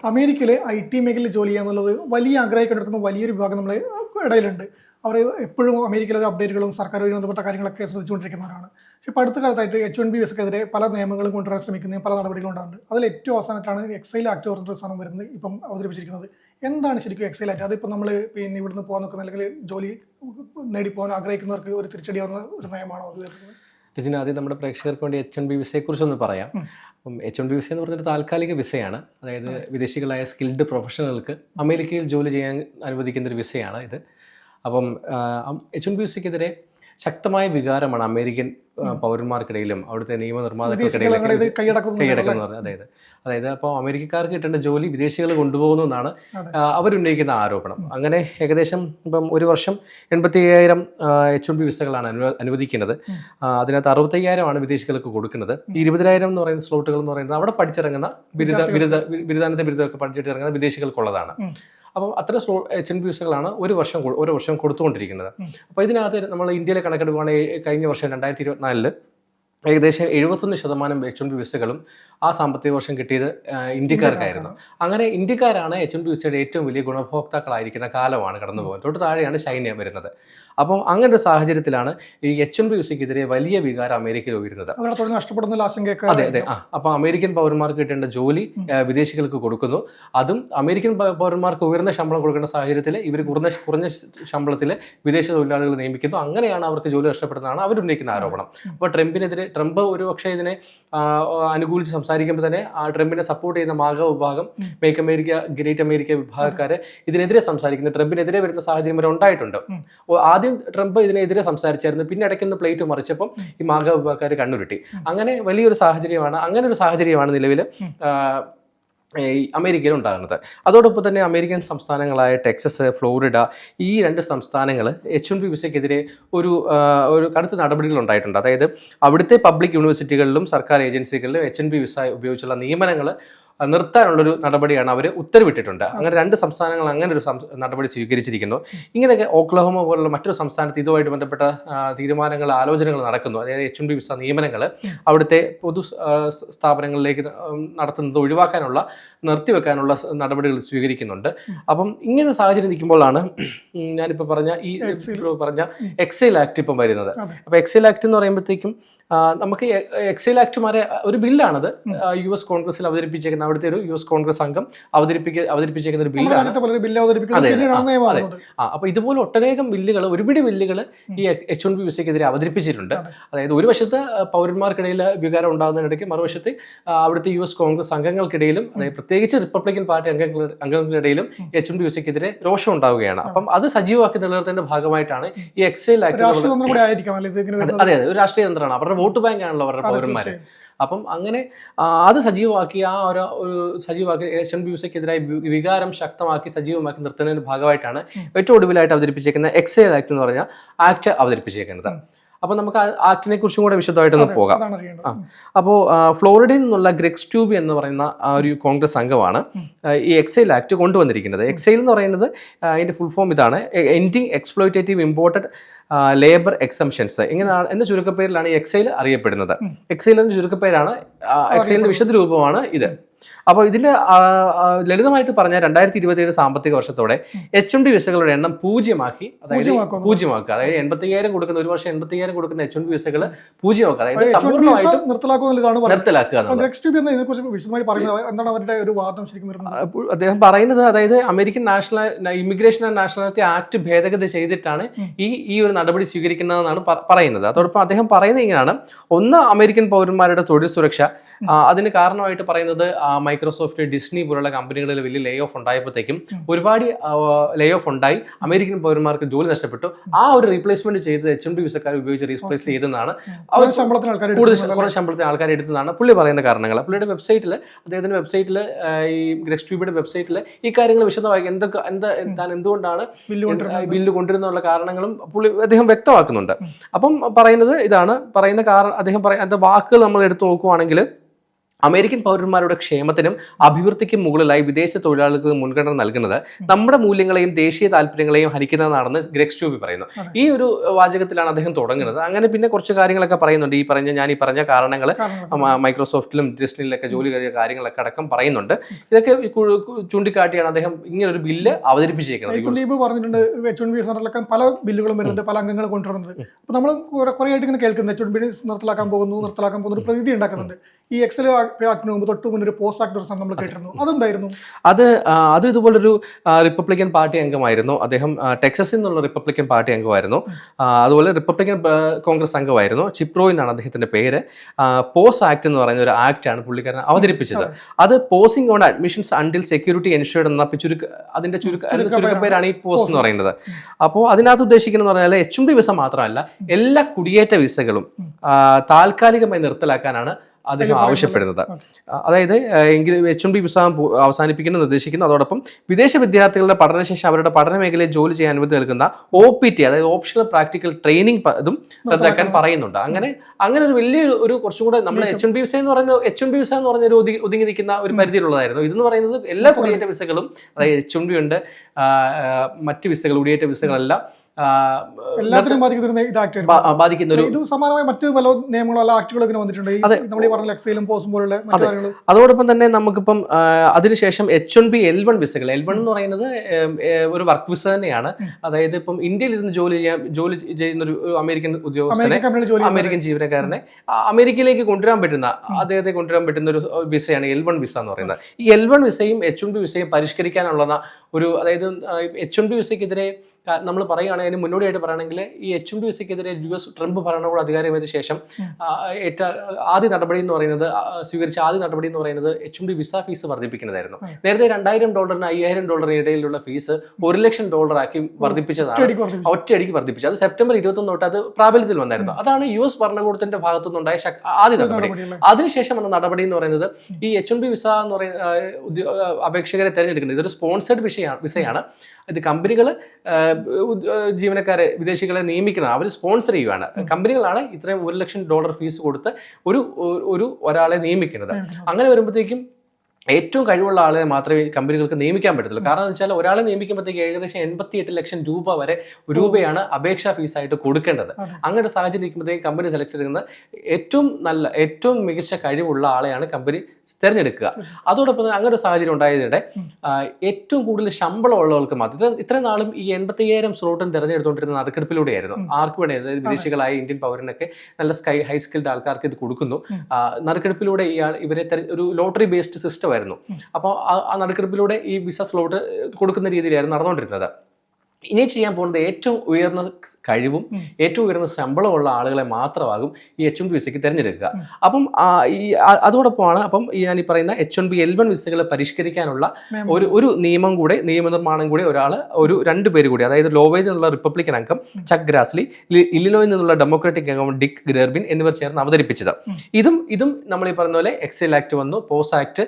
അമേരിക്കയിൽ IT മേഖലയിൽ ജോലി ചെയ്യാന്നുള്ളത് വലിയ ആഗ്രഹിക്കെടുക്കുന്ന വലിയൊരു വിഭാഗം നമ്മളെ ഇടയിലുണ്ട്. അവർ എപ്പോഴും അമേരിക്കയിലെ അപ്ഡേറ്റുകളും സർക്കാരുമായി ബന്ധപ്പെട്ട കാര്യങ്ങളൊക്കെ ശ്രദ്ധിച്ചുകൊണ്ടിരിക്കുന്നവരാണ്. പക്ഷേ ഇപ്പോൾ അടുത്ത കാലത്തായിട്ട് H1B വിസക്കെതിരെ പല നിയമങ്ങളും കൊണ്ടുവരാൻ ശ്രമിക്കുന്ന പല നടപടികളും ഉണ്ടാകുന്നുണ്ട്. അതിൽ ഏറ്റവും അവസാനമായിട്ടാണ് എക്സൈൽ ആക്ട് പറഞ്ഞിട്ട് സാധനം വരുന്നത് ഇപ്പം അവതരിപ്പിച്ചിരിക്കുന്നത്. എന്താണ് ശരിക്കും എക്സൈൽ ആക്ട്? അതിപ്പോൾ നമ്മൾ പിന്നെ ഇവിടുന്ന് പോകാൻ നോക്കുന്ന അല്ലെങ്കിൽ ജോലി നേടിപ്പോകാൻ ആഗ്രഹിക്കുന്നവർക്ക് ഒരു തിരിച്ചടിയാവുന്ന ഒരു നയമാണോ അത് വരുന്നത്? രജന, ആദ്യം നമ്മുടെ പ്രേക്ഷകർക്ക് വേണ്ടി H1B വിസയെക്കുറിച്ചൊന്ന് പറയാം. അപ്പം H1B വിസ എന്ന് പറഞ്ഞൊരു താൽക്കാലിക വിസയാണ്. അതായത് വിദേശികളായ സ്കിൽഡ് പ്രൊഫഷണലുകൾക്ക് അമേരിക്കയിൽ ജോലി ചെയ്യാൻ അനുവദിക്കുന്ന ഒരു വിസയാണ് ഇത്. അപ്പം H1B വിസയ്ക്കെതിരെ ശക്തമായ വികാരമാണ് അമേരിക്കൻ പൗരന്മാർക്കിടയിലും അവിടുത്തെ നിയമനിർമ്മാതാക്കൾക്കിടയിലും കൈയടക്കുന്നത്. അതായത് അപ്പോൾ അമേരിക്കക്കാർക്ക് കിട്ടേണ്ട ജോലി വിദേശികൾ കൊണ്ടുപോകുന്നു എന്നാണ് അവരുന്നയിക്കുന്ന ആരോപണം. അങ്ങനെ ഏകദേശം ഇപ്പം ഒരു വർഷം 85,000 H1B വിസകളാണ് അനുവദിക്കുന്നത്. അതിനകത്ത് 65,000 വിദേശികൾക്ക് കൊടുക്കുന്നത്. 20,000 എന്ന് പറയുന്ന സ്ലോട്ടുകൾ എന്ന് പറയുന്നത് അവിടെ പഠിച്ചിറങ്ങുന്ന ബിരുദാനന്ത ബിരുദമൊക്കെ പഠിച്ചിട്ടിറങ്ങുന്ന വിദേശികൾക്കുള്ളതാണ്. അപ്പം അത്ര H1B വിസകളാണ് ഓരോ വർഷം കൊടുത്തുകൊണ്ടിരിക്കുന്നത്. അപ്പോൾ ഇതിനകത്ത് നമ്മൾ ഇന്ത്യയിലെ കണക്കെടുക്കുകയാണെങ്കിൽ കഴിഞ്ഞ വർഷം 2024 ഏകദേശം 71% H1B വിസകളും ആ സാമ്പത്തിക വർഷം കിട്ടിയത് ഇന്ത്യക്കാർക്കായിരുന്നു. അങ്ങനെ ഇന്ത്യക്കാരാണ് H1B വിസയുടെ ഏറ്റവും വലിയ ഗുണഭോക്താക്കളായിരിക്കുന്ന കാലമാണ് കടന്നു പോകുന്നത്. തൊട്ട് താഴെയാണ് ചൈന വരുന്നത്. അപ്പം അങ്ങനെ ഒരു സാഹചര്യത്തിലാണ് ഈ H1B വിസയ്ക്കെതിരെ വലിയ വികാരം അമേരിക്കയിൽ ഉയരുന്നത്. അതെ. അപ്പോൾ അമേരിക്കൻ പൗരന്മാർക്ക് കിട്ടേണ്ട ജോലി വിദേശികൾക്ക് കൊടുക്കുന്നു. അതും അമേരിക്കൻ പൗരന്മാർക്ക് ഉയർന്ന ശമ്പളം കൊടുക്കേണ്ട സാഹചര്യത്തിൽ ഇവർ കുറഞ്ഞ ശമ്പളത്തിൽ വിദേശ തൊഴിലാളികൾ നിയമിക്കുന്നു. അങ്ങനെയാണ് അവർക്ക് ജോലി നഷ്ടപ്പെടുന്നതാണ് അവരുന്നയിക്കുന്ന ആരോപണം. അപ്പോൾ ട്രംപ് ഒരു പക്ഷേ ഇതിനെ അനുകൂലിച്ച് സംസാരിക്കുമ്പോൾ തന്നെ ട്രംപിനെ സപ്പോർട്ട് ചെയ്യുന്ന മാഗ വിഭാഗം, മേക്ക് അമേരിക്ക ഗ്രേറ്റ് അമേരിക്ക വിഭാഗക്കാര് ഇതിനെതിരെ സംസാരിക്കുന്നു. ട്രംപിനെതിരെ വരുന്ന സാഹചര്യം വരെ ഉണ്ടായിട്ടുണ്ട്. ആദ്യം ട്രംപ് ഇതിനെതിരെ സംസാരിച്ചായിരുന്നു. പിന്നെ ഇടയ്ക്കൊന്ന് പ്ലേറ്റ് മറിച്ചപ്പം ഈ മാഗ വിഭാഗക്കാർ കണ്ണുരുട്ടി. അങ്ങനെ വലിയൊരു സാഹചര്യമാണ് നിലവിൽ അമേരിക്കയിൽ ഉണ്ടാകുന്നത്. അതോടൊപ്പം തന്നെ അമേരിക്കൻ സംസ്ഥാനങ്ങളായ ടെക്സസ്, ഫ്ലോറിഡ ഈ 2 സംസ്ഥാനങ്ങൾ H1B വിസയ്ക്കെതിരെ ഒരു കടുത്ത നടപടികൾ ഉണ്ടായിട്ടുണ്ട്. അതായത് അവിടുത്തെ പബ്ലിക് യൂണിവേഴ്സിറ്റികളിലും സർക്കാർ ഏജൻസികളിലും H1B വിസ ഉപയോഗിച്ചുള്ള നിയമനങ്ങൾ നിർത്താനുള്ളൊരു നടപടിയാണ് അവർ ഉത്തരവിട്ടിട്ടുണ്ട്. അങ്ങനെ 2 സംസ്ഥാനങ്ങൾ അങ്ങനെ ഒരു നടപടി സ്വീകരിച്ചിരിക്കുന്നു. ഇങ്ങനെയൊക്കെ ഓക്ലഹോമ പോലുള്ള മറ്റൊരു സംസ്ഥാനത്ത് ഇതുമായിട്ട് ബന്ധപ്പെട്ട തീരുമാനങ്ങൾ, ആലോചനകൾ നടക്കുന്നു. അതായത് H1B വിസ നിയമനങ്ങൾ അവിടുത്തെ പൊതു സ്ഥാപനങ്ങളിലേക്ക് നടത്തുന്നത് നിർത്തിവെക്കാനുള്ള നടപടികൾ സ്വീകരിക്കുന്നുണ്ട്. അപ്പം ഇങ്ങനെ സാഹചര്യം നിൽക്കുമ്പോഴാണ് ഞാനിപ്പോൾ പറഞ്ഞ എക്സൈൽ ആക്ട് ഇപ്പം വരുന്നത്. അപ്പോൾ എക്സൈൽ ആക്ട് എന്ന് പറയുമ്പോഴത്തേക്കും നമുക്ക് എക്സൈൽ ആക്ടുമാരെ ഒരു ബില്ലാണത്. US കോൺഗ്രസിൽ അവതരിപ്പിച്ചേക്കുന്ന അവിടുത്തെ ഒരു US കോൺഗ്രസ് അംഗം അവതരിപ്പിച്ചേക്കുന്ന ഒരു ബില്ലാണ്. അപ്പൊ ഇതുപോലെ ഒട്ടനേകം ബില്ലുകൾ, ഒരുപിടി ബില്ലുകൾ ഈ H1B വിസയ്ക്കെതിരെ അവതരിപ്പിച്ചിട്ടുണ്ട്. അതായത് ഒരു വശത്ത് പൗരന്മാർക്കിടയിൽ വികാരം ഉണ്ടാകുന്നതിനിടയ്ക്ക് മറുവശത്ത് അവിടുത്തെ US കോൺഗ്രസ് അംഗങ്ങൾക്കിടയിലും, അതായത് പ്രത്യേകിച്ച് റിപ്പബ്ലിക്കൻ പാർട്ടി അംഗങ്ങൾക്കിടയിലും H1B വിസയ്ക്കെതിരെ രോഷം ഉണ്ടാവുകയാണ്. അപ്പം അത് സജീവമാക്കി നിലനിർത്തേണ്ട ഭാഗമായിട്ടാണ് ഈ എക്സൈൽ ആക്ട്. അതെ, ഒരു രാഷ്ട്രീയ തന്ത്രമാണ്. അവരുടെ വോട്ട് ബാങ്ക് ആണല്ലോ അവരുടെ പൗരന്മാര്. അപ്പം അങ്ങനെ അത് സജീവമാക്കി H1B വിസയ്ക്കെതിരായി വികാരം ശക്തമാക്കി സജീവമാക്കി നിർത്തുന്നതിന്റെ ഭാഗമായിട്ടാണ് ഏറ്റവും ഒടുവിലായിട്ട് അവതരിപ്പിച്ചേക്കുന്ന എക്സൈൽ ആക്ട് എന്ന് പറഞ്ഞ ആക്ട് അവതരിപ്പിച്ചേക്കുന്നത്. അപ്പോൾ നമുക്ക് ആക്ടിനെ കുറിച്ചും കൂടെ വിശദമായിട്ടൊന്ന് പോകാം. അപ്പോൾ ഫ്ലോറിഡയിൽ നിന്നുള്ള ഗ്രെഗ് സ്റ്റ്യൂബി എന്ന് പറയുന്ന ഒരു കോൺഗ്രസ് അംഗമാണ് ഈ എക്സൈൽ ആക്ട് കൊണ്ടുവന്നിരിക്കുന്നത്. എക്സൈൽ എന്ന് പറയുന്നത് അതിന്റെ ഫുൾ ഫോം ഇതാണ്: ending exploitative imported labour exemptions എന്ന ചുരുക്കപ്പേരിലാണ് ഈ എക്സൈൽ അറിയപ്പെടുന്നത്. എക്സൈൽ എന്ന ചുരുക്കപ്പേരാണ്. എക്സൈലിന്റെ വിശദ രൂപമാണ് ഇത്. അപ്പോൾ ഇതിന്റെ ലളിതമായിട്ട് പറഞ്ഞാൽ 2027 സാമ്പത്തിക വർഷത്തോടെ H1B വിസകളുടെ എണ്ണം പൂജ്യമാക്കുക. അതായത് 85,000 കൊടുക്കുന്ന, ഒരു വർഷം 85,000 കൊടുക്കുന്ന H1B വിസകൾ പൂജ്യമാക്കുക. അതായത് സമ്പൂർണ്ണമായിട്ട് നിർത്തലാക്കുക. അദ്ദേഹം പറയുന്നത്, അതായത് American immigration and nationality act ഭേദഗതി ചെയ്തിട്ടാണ് ഈ ഒരു നടപടി സ്വീകരിക്കുന്നതെന്നാണ് പറയുന്നത്. അതോടൊപ്പം അദ്ദേഹം പറയുന്നത് ഇങ്ങനെയാണ്: ഒന്ന്, അമേരിക്കൻ പൗരന്മാരുടെ തൊഴിൽ സുരക്ഷ. അതിന് കാരണമായിട്ട് പറയുന്നത് മൈക്രോസോഫ്റ്റ്, ഡിസ്നി പോലുള്ള കമ്പനികളിൽ വലിയ ലേ ഓഫ് ഉണ്ടായപ്പോഴത്തേക്കും ഒരുപാട് ലേ ഓഫ് ഉണ്ടായി, അമേരിക്കൻ പൗരന്മാർക്ക് ജോലി നഷ്ടപ്പെട്ടു. ആ ഒരു റീപ്ലേസ്മെന്റ് ചെയ്ത് H1B വിസക്കാർ ഉപയോഗിച്ച് റീപ്ലേസ് ചെയ്തെന്നാണ്, കുറഞ്ഞ ശമ്പളത്തിന് ആൾക്കാർ എടുത്തതാണ് പുള്ളി പറയുന്ന കാരണങ്ങൾ. പുള്ളിയുടെ വെബ്സൈറ്റിൽ, അദ്ദേഹത്തിന്റെ വെബ്സൈറ്റിൽ, ഈ ഗ്രെഗ് സ്റ്റ്യൂബിയുടെ വെബ്സൈറ്റിൽ ഈ കാര്യങ്ങൾ വിശദമായി എന്തുകൊണ്ടാണ് ബില്ല് കൊണ്ടുവരുന്നുള്ള കാരണങ്ങളും അദ്ദേഹം വ്യക്തമാക്കുന്നുണ്ട്. അപ്പം പറയുന്നത് ഇതാണ്. പറയുന്ന കാരണം അദ്ദേഹം അതിന്റെ വാക്കുകൾ നമ്മൾ എടുത്തു നോക്കുവാണെങ്കിൽ അമേരിക്കൻ പൗരന്മാരുടെ ക്ഷേമത്തിനും അഭിവൃദ്ധിക്കും മുകളിലായി വിദേശ തൊഴിലാളികൾക്ക് മുൻഗണന നൽകുന്നത് നമ്മുടെ മൂല്യങ്ങളെയും ദേശീയ താല്പര്യങ്ങളെയും ഹനിക്കുന്നതാണെന്ന് ഗ്രെഗ് സ്റ്റൂബി പറയുന്നു. ഈ ഒരു വാചകത്തിലാണ് അദ്ദേഹം തുടങ്ങുന്നത്. അങ്ങനെ പിന്നെ കുറച്ച് കാര്യങ്ങളൊക്കെ പറയുന്നുണ്ട്. ഞാൻ ഈ പറഞ്ഞ കാരണങ്ങൾ മൈക്രോസോഫ്റ്റിലും ഡിസ്നിയിലൊക്കെ ജോലി കഴിയ കാര്യങ്ങളൊക്കെ അടക്കം പറയുന്നുണ്ട്. ഇതൊക്കെ ചൂണ്ടിക്കാട്ടിയാണ് അദ്ദേഹം ഇങ്ങനെ ഒരു ബില്ല് അവതരിപ്പിച്ചേക്കുന്നത്. ദീപ് പറഞ്ഞിട്ടുണ്ട് H-1B നടപ്പിലാക്കാൻ പല ബില്ലുകളും വരുന്നുണ്ട്, പല അംഗങ്ങൾ കൊണ്ടുവരുന്നത്. അപ്പോൾ നമ്മൾ കുറേ ആയിട്ട് ഇങ്ങനെ കേൾക്കുന്നത് H-1B നിർത്തലാക്കാൻ പോകുന്ന ഒരു പ്രതീതി ഉണ്ടാക്കുന്നുണ്ട്. ഈ എക്സൽ ആക്ടിന് മുമ്പ് തൊട്ട് മുന്നേ ഒരു പോസ്റ്റ് ആക്ട് നമ്മൾ കേട്ടിരുന്നു. അതെന്തായിരുന്നു? അത് ഇതുപോലൊരു റിപ്പബ്ലിക്കൻ പാർട്ടി അംഗമായിരുന്നു. അദ്ദേഹം ടെക്സസിൽ നിന്നുള്ള റിപ്പബ്ലിക്കൻ പാർട്ടി അംഗമായിരുന്നു. അതുപോലെ റിപ്പബ്ലിക്കൻ കോൺഗ്രസ് അംഗമായിരുന്നു. ചിപ്രോയിൽ നിന്നാണ് അദ്ദേഹത്തിന്റെ പേര്. പോസ് ആക്ട് എന്ന് പറയുന്ന ഒരു ആക്ടാണ് പുള്ളിക്കാരൻ അവതരിപ്പിച്ചത്. അത് posing on admissions until security ensured എന്ന അതിന്റെ ചുരുക്കപ്പേരാണ് ഈ പോസ് എന്ന് പറയുന്നത്. അപ്പോൾ അതിനകത്ത് ഉദ്ദേശിക്കുന്നത് പറഞ്ഞാൽ H-1B വിസ മാത്രമല്ല, എല്ലാ കുടിയേറ്റ വിസകളും താൽക്കാലികമായി നിർത്തലാക്കാനാണ് അദ്ദേഹം ആവശ്യപ്പെടുന്നത്. അതായത് H-1B വിസ അവസാനിപ്പിക്കുന്നത് നിർദ്ദേശിക്കുന്നു. അതോടൊപ്പം വിദേശ വിദ്യാർത്ഥികളുടെ പഠനശേഷം അവരുടെ പഠന മേഖലയിൽ ജോലി ചെയ്യാൻ അനുമതി നൽകുന്ന OPT, അതായത് ഓപ്ഷണൽ പ്രാക്ടിക്കൽ ട്രെയിനിങ്, ഇതും റദ്ദാക്കാൻ പറയുന്നുണ്ട്. അങ്ങനെ ഒരു വലിയ ഒരു കുറച്ചും കൂടെ നമ്മുടെ H-1B വിസ എന്ന് പറഞ്ഞ ഒരു ഒതുങ്ങി നിൽക്കുന്ന ഒരു പരിധിയിലുള്ളതായിരുന്നു. ഇതെന്ന് പറയുന്നത് എല്ലാ കുടിയേറ്റ വിസകളും, അതായത് H-1B ഉണ്ട്, മറ്റ് വിസകൾ, കുടിയേറ്റ വിസകളെല്ലാം എല്ലാത്തിനും ബാധിക്കുന്ന ഒരു സമാനമായ മറ്റു പല നിയമങ്ങളോ അല്ല ആക്ടുകളൊക്കെ വന്നിട്ടുണ്ട്. നമ്മൾ ഈ പറഞ്ഞ എക്സൈലും പോസും പോലുള്ള മറ്റു കാര്യങ്ങൾ. അതോടൊപ്പം തന്നെ നമുക്കിപ്പം അതിനുശേഷം H-1B L1 വിസകൾ. L1 എന്ന് പറയുന്നത് ഒരു വർക്ക് വിസ തന്നെയാണ്. അതായത് ഇപ്പം ഇന്ത്യയിൽ ഇരുന്ന് ജോലി ചെയ്യുന്ന ഒരു അമേരിക്കൻ ഉദ്യോഗസ്ഥനെ, അമേരിക്കൻ ജീവനക്കാരനെ അമേരിക്കയിലേക്ക് അദ്ദേഹത്തെ കൊണ്ടുവരാൻ പറ്റുന്ന ഒരു വിസയാണ് L1 വിസ എന്ന് പറയുന്നത്. ഈ L1 വിസയും H-1B വിസയും പരിഷ്കരിക്കാനുള്ള അതായത് H-1B വിസയ്ക്കെതിരെ നമ്മൾ പറയുകയാണെങ്കിൽ അതിന് മുന്നോടിയായിട്ട് പറയുകയാണെങ്കിൽ ഈ H-1B വിസയ്ക്കെതിരെ US ട്രംപ് ഭരണകൂടം അധികാരമേറ്റ ശേഷം സ്വീകരിച്ച ആദ്യ നടപടി എന്ന് പറയുന്നത് H-1B വിസ ഫീസ് വർദ്ധിപ്പിക്കുന്നതായിരുന്നു. നേരത്തെ $2,000 $5,000 ഇടയിലുള്ള ഫീസ് $1,00,000 ആക്കി വർദ്ധിപ്പിച്ചതാണ്, ഒറ്റയടിക്ക് വർദ്ധിപ്പിച്ചത്. അത് സെപ്റ്റംബർ 21 തൊട്ട് അത് പ്രാബല്യത്തിൽ വന്നായിരുന്നു. അതാണ് US ഭരണകൂടത്തിന്റെ ഭാഗത്തുനിന്നുണ്ടായ ആദ്യ നടപടി. അതിനുശേഷം വന്ന നടപടി എന്ന് പറയുന്നത് ഈ H-1B വിസ എന്ന് പറയുന്ന അപേക്ഷകരെ തിരഞ്ഞെടുക്കുന്നത് ഇതൊരു സ്പോൺസേഡ് വിസയാണ്. ഇത് കമ്പനികൾ ജീവനക്കാരെ, വിദേശികളെ നിയമിക്കുന്നത്, അവർ സ്പോൺസർ ചെയ്യുകയാണ്. കമ്പനികളാണ് ഇത്രയും $1,00,000 ഫീസ് കൊടുത്ത് ഒരാളെ നിയമിക്കുന്നത്. അങ്ങനെ വരുമ്പോഴത്തേക്കും ഏറ്റവും കഴിവുള്ള ആളെ മാത്രമേ കമ്പനികൾക്ക് നിയമിക്കാൻ പറ്റത്തുള്ളൂ. കാരണം എന്ന് വെച്ചാൽ ഒരാളെ നിയമിക്കുമ്പോഴത്തേക്ക് ഏകദേശം 88 ലക്ഷം രൂപയാണ് അപേക്ഷാ ഫീസായിട്ട് കൊടുക്കേണ്ടത്. അങ്ങനെ ഒരു സാഹചര്യം ഇരിക്കുമ്പോഴത്തേക്ക് കമ്പനി സെലക്ട് എടുക്കുന്നത് ഏറ്റവും മികച്ച കഴിവുള്ള ആളെയാണ് കമ്പനി തിരഞ്ഞെടുക്കുക. അതോടൊപ്പം തന്നെ അങ്ങനെ ഒരു സാഹചര്യം ഉണ്ടായതിനിടെ ഏറ്റവും കൂടുതൽ ശമ്പളം ഉള്ളവർക്ക് മാത്രം ഇത്രയും നാളും ഈ 85,000 സ്ലോട്ടും തിരഞ്ഞെടുത്തുകൊണ്ടിരുന്ന നറുക്കെടുപ്പിലൂടെയായിരുന്നു. ആർക്ക് വേണേ, അതായത് വിദേശികളായ ഇന്ത്യൻ പൗരനൊക്കെ നല്ല ഹൈ സ്കിൽഡ് ആൾക്കാർക്ക് ഇത് കൊടുക്കുന്നു. നറുക്കെടുപ്പിലൂടെ ഇവരെ ഒരു ലോട്ടറി ബേസ്ഡ് സിസ്റ്റം ആയിരുന്നു. അപ്പോൾ ആ നറുക്കെടുപ്പിലൂടെ ഈ വിസ സ്ലോട്ട് കൊടുക്കുന്ന രീതിയിലായിരുന്നു നടന്നുകൊണ്ടിരുന്നത്. ഇനി ചെയ്യാൻ പോകുന്നത് ഏറ്റവും ഉയർന്ന കഴിവും ഏറ്റവും ഉയർന്ന ശമ്പളമുള്ള ആളുകളെ മാത്രമാകും ഈ H-1B വിസയ്ക്ക് തിരഞ്ഞെടുക്കുക. അപ്പം അതോടൊപ്പമാണ് ഞാൻ ഈ പറയുന്ന H-1B L1 വിസകൾ പരിഷ്കരിക്കാനുള്ള ഒരു നിയമനിർമ്മാണം കൂടെ രണ്ടു പേര് കൂടി, അതായത് ലോവേയിൽ നിന്നുള്ള റിപ്പബ്ലിക്കൻ അംഗം ചക്ക് ഗ്രാസ്ലി, ഇല്ലിനോയിൽ നിന്നുള്ള ഡെമോക്രാറ്റിക് അംഗം ഡിക് ഡർബിൻ എന്നിവർ ചേർന്ന് അവതരിപ്പിച്ചത്. ഇതും നമ്മൾ ഈ പറഞ്ഞ പോലെ എക്സൈൽ ആക്ട് വന്നു, പോസ് ആക്ട്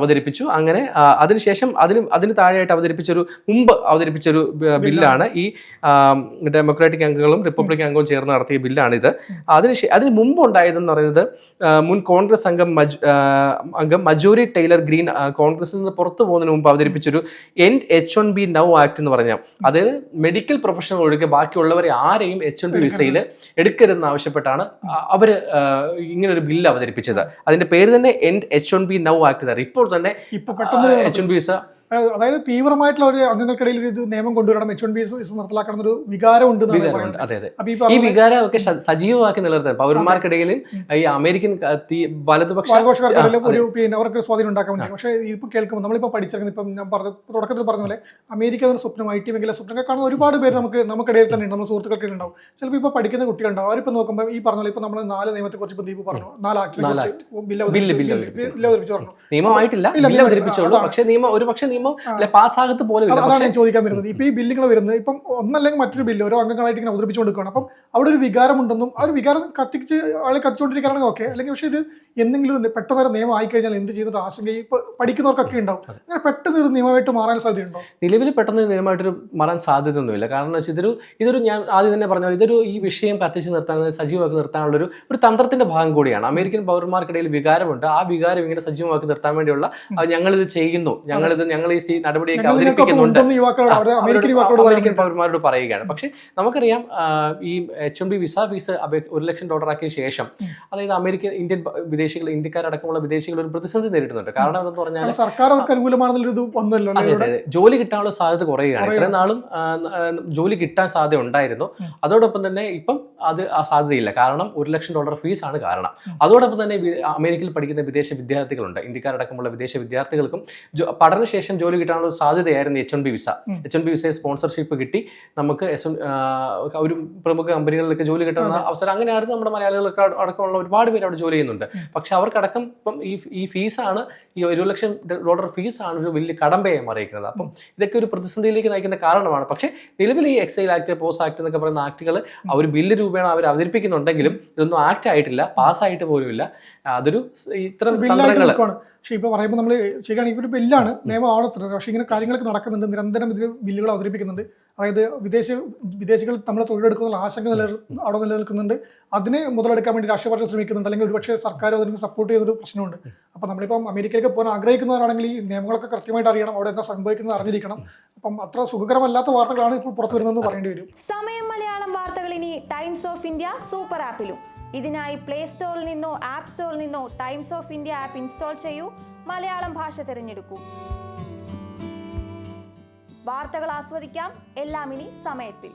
അവതരിപ്പിച്ചു. അങ്ങനെ അതിനുശേഷം അതിന് താഴെയായിട്ട് മുമ്പ് അവതരിപ്പിച്ചൊരു ബില്ലാണ് ഈ ഡെമോക്രാറ്റിക് അംഗങ്ങളും റിപ്പബ്ലിക്കൻ അംഗവും ചേർന്ന് നടത്തിയ ബില്ലാണ് ഇത്. അതിന് മുമ്പ് ഉണ്ടായതെന്ന് പറയുന്നത് മുൻ കോൺഗ്രസ് അംഗം മജോറി ടൈലർ ഗ്രീൻ കോൺഗ്രസിൽ നിന്ന് പുറത്തു പോകുന്നതിന് മുമ്പ് അവതരിപ്പിച്ചൊരു എൻഡ് H-1B നൗ ആക്ട് എന്ന് പറഞ്ഞാൽ, അതായത് മെഡിക്കൽ പ്രൊഫഷണൽ ഒഴികെ ബാക്കിയുള്ളവരെ ആരെയും H-1B വിസയിൽ എടുക്കരുതെന്ന് ആവശ്യപ്പെട്ടാണ് അവര് ഇങ്ങനൊരു ബില്ല് അവതരിപ്പിച്ചത്. അതിന്റെ പേര് തന്നെ എൻഡ് H-1B നൗ ആക്ട്. ഇപ്പോൾ തന്നെ H-1B വിസ, അതായത് തീവ്രമായിട്ടുള്ള ഒരു അംഗങ്ങൾക്കിടയിൽ ഇത് നിയമം കൊണ്ടുവരണം, H-1B വിസ നിർത്തലാക്കണം എന്നൊരു വികാരം ഉണ്ട്. അതെ, ഈ വികാരം ഒക്കെ സജീവമാക്കി നിലനിർത്താൻ പൗരന്മാർക്കിടയിലും ഈ അമേരിക്കൻ വലതുപക്ഷക്കാരിലും അവർക്ക് സ്വാധീനം ഉണ്ടാക്കാൻ വേണ്ടി. പക്ഷേ ഇപ്പൊ കേൾക്കുമ്പോൾ നമ്മളിപ്പോൾ പഠിച്ചിറങ്ങുന്ന, ഇപ്പം ഞാൻ തുടക്കത്തിൽ പറഞ്ഞ പോലെ അമേരിക്ക എന്ന സ്വപ്നം, IT മേഖല സ്വപ്നങ്ങൾ കാണുന്ന ഒരുപാട് പേര് നമുക്കിടയിൽ തന്നെ ഉണ്ട്, നമ്മുടെ സുഹൃത്തുക്കൾക്കിടയിൽ ഉണ്ടാവും. ചിലപ്പോൾ ഇപ്പോൾ പഠിക്കുന്ന കുട്ടികളുണ്ടാവും. അവരിപ്പോൾ നോക്കുമ്പോൾ ഈ പറഞ്ഞ ഇപ്പോൾ നമ്മൾ 4 നിയമത്തെക്കുറിച്ച് ഇപ്പം ദീപ് പറഞ്ഞു, 4 ആക്ട് ബില്ല് അവതരിപ്പിച്ചു പറഞ്ഞു. നിയമമായിട്ടില്ല, പക്ഷേ പാസ്സാകത്ത് പോലെ. അതാണ് ഞാൻ ചോദിക്കാൻ വരുന്നത്. ഇപ്പൊ ഈ ബില്ലുകൾ വരുന്നത് ഇപ്പം ഒന്നല്ലെങ്കിൽ മറ്റൊരു ബില്ല് ഓരോ അംഗങ്ങളായിട്ട് ഇങ്ങനെ അവതരിപ്പിച്ചുകൊണ്ടിരിക്കുകയാണ്. അപ്പം അവിടെ ഒരു വികാരമുണ്ടെന്നും ആ ഒരു വികാരം കത്തിച്ച് ആളെ കത്തിച്ചുകൊണ്ടിരിക്കുകയാണെങ്കിൽ ഓക്കെ, അല്ലെങ്കിൽ പക്ഷേ ഇത് എന്തെങ്കിലും പെട്ടെന്ന് നിയമം ആയിക്കഴിഞ്ഞാൽ എന്ത് ചെയ്തിട്ട് ആശങ്ക. ഇപ്പൊ പഠിക്കുന്നവർക്കൊക്കെ ഉണ്ടാവും. അങ്ങനെ പെട്ടെന്ന് ഒരു നിയമമായിട്ട് മാറാൻ സാധ്യതയുണ്ടോ? നിലവിൽ പെട്ടെന്ന് നിയമമായിട്ടൊരു മാറാൻ സാധ്യതയൊന്നുമില്ല. കാരണം എന്ന് വെച്ചാൽ ഇതൊരു ഞാൻ ആദ്യം തന്നെ പറഞ്ഞ പോലെ ഈ വിഷയം കത്തിച്ച് നിർത്താൻ, സജീവമാക്കി നിർത്താനുള്ളൊരു തന്ത്രത്തിന്റെ ഭാഗം കൂടിയാണ്. അമേരിക്കൻ പൗരന്മാർക്കിടയിൽ വികാരമുണ്ട്. ആ വികാരം ഇങ്ങനെ സജീവമാക്കി നിർത്താൻ വേണ്ടിയുള്ള ഞങ്ങളിത് ചെയ്യുന്നു, ഞങ്ങൾ ഈ നടപടിയൊക്കെ അവതരിപ്പിക്കുന്നുണ്ട് അമേരിക്കൻ പൗരന്മാരോട് പറയുകയാണ്. പക്ഷേ നമുക്കറിയാം ഈ H-1B വിസ ഫീസ് $1,00,000 ആക്കിയ ശേഷം, അതായത് ഇന്ത്യക്കാരടക്കമുള്ള വിദേശികൾ ഒരു പ്രതിസന്ധി നേരിടുന്നുണ്ട്. കാരണം എന്തെന്ന് പറഞ്ഞാൽ സർക്കാർ അവർക്ക് അനുകൂലമാണെന്നുള്ളൊരു ഒന്നല്ലോ, ജോലി കിട്ടാനുള്ള സാധ്യത കുറയുകയാണ്. ഇത്രയും നാളും ജോലി കിട്ടാൻ സാധ്യത ഉണ്ടായിരുന്നു. അതോടൊപ്പം തന്നെ ഇപ്പം അത് ആ സാധ്യതയില്ല. കാരണം $1,00,000 ഫീസാണ് കാരണം. അതോടൊപ്പം തന്നെ അമേരിക്കയിൽ പഠിക്കുന്ന വിദേശ വിദ്യാർത്ഥികളുണ്ട്. ഇന്ത്യക്കാരടക്കമുള്ള വിദേശ വിദ്യാർത്ഥികൾക്കും പഠനശേഷം ജോലി കിട്ടാനുള്ള സാധ്യതയായിരുന്നു H-1B വിസ. H-1B വിസയെ സ്പോൺസർഷിപ്പ് കിട്ടി നമുക്ക് ഒരു പ്രമുഖ കമ്പനികളിലൊക്കെ ജോലി കിട്ടുന്ന അവസരം. അങ്ങനെയായിരുന്നു നമ്മുടെ മലയാളികൾക്ക് അടക്കമുള്ള ഒരുപാട് പേര് അവിടെ ജോലി ചെയ്യുന്നുണ്ട്. പക്ഷെ അവർക്കടക്കം ഇപ്പം ഈ ഫീസാണ്, ഈ $1,00,000 ഫീസാണ് ഒരു വലിയ കടമ്പയായി മാറിയിരിക്കുന്നത്. അപ്പം ഇതൊക്കെ ഒരു പ്രതിസന്ധിയിലേക്ക് നയിക്കുന്ന കാരണമാണ്. പക്ഷേ നിലവിൽ ഈ എക്സൈൽ ആക്ട്, പോസ്റ്റ് ആക്ട് എന്നൊക്കെ പറയുന്ന ആക്ടുകൾ അവർ ബില്ല് രൂപേണ അവർ അവതരിപ്പിക്കുന്നുണ്ടെങ്കിലും ഇതൊന്നും ആക്ട് ആയിട്ടില്ല, പാസ്സായിട്ട് പോലുമില്ല. അതൊരു ഇത്തരം തന്ത്രങ്ങൾ. പക്ഷേ ഇപ്പോൾ പറയുമ്പോൾ നമ്മൾ ശരിയാണ്, ഇപ്പോൾ ഒരു ബില്ലാണ്, നിയമം ആവണത്തില്ല. പക്ഷേ ഇങ്ങനെ കാര്യങ്ങളൊക്കെ നടക്കുന്നുണ്ട്, നിരന്തരം ഇതിൽ ബില്ലുകൾ അവതരിപ്പിക്കുന്നുണ്ട്. അതായത് വിദേശികൾ നമ്മളെ തൊഴിലെടുക്കുന്ന ആശങ്ക അവിടെ നിലനിൽക്കുന്നുണ്ട്. അതിനെ മുതലെടുക്കാൻ വേണ്ടി രാഷ്ട്രീയ പാർട്ടികൾ ശ്രമിക്കുന്നുണ്ട്, അല്ലെങ്കിൽ ഒരുപക്ഷെ സർക്കാർ അതിന് സപ്പോർട്ട് ചെയ്യുന്നൊരു പ്രശ്നമുണ്ട്. അപ്പോൾ നമ്മളിപ്പം അമേരിക്കയിലേക്ക് പോകാൻ ആഗ്രഹിക്കുന്നവരാണെങ്കിൽ ഈ നിയമങ്ങളൊക്കെ കൃത്യമായിട്ട് അറിയണം, അവിടെ എന്താ സംഭവിക്കുന്നത് അറിഞ്ഞിരിക്കണം. അപ്പം അത്ര സുഖകരമല്ലാത്ത വാർത്തകളാണ് ഇപ്പോൾ പുറത്തു വരുന്നതെന്ന് പറയേണ്ടി വരും. സമയം മലയാളം വാർത്തകൾ ഇനി ടൈംസ് ഓഫ് ഇന്ത്യ സൂപ്പർ ആപ്പിലും. ഇതിനായി പ്ലേ സ്റ്റോറിൽ നിന്നോ ആപ്പ് സ്റ്റോറിൽ നിന്നോ times of India app install ചെയ്യൂ. മലയാളം ഭാഷ തിരഞ്ഞെടുക്കൂ. വാർത്തകൾ ആസ്വദിക്കാം, എല്ലാം ഇനി സമയത്തിൽ.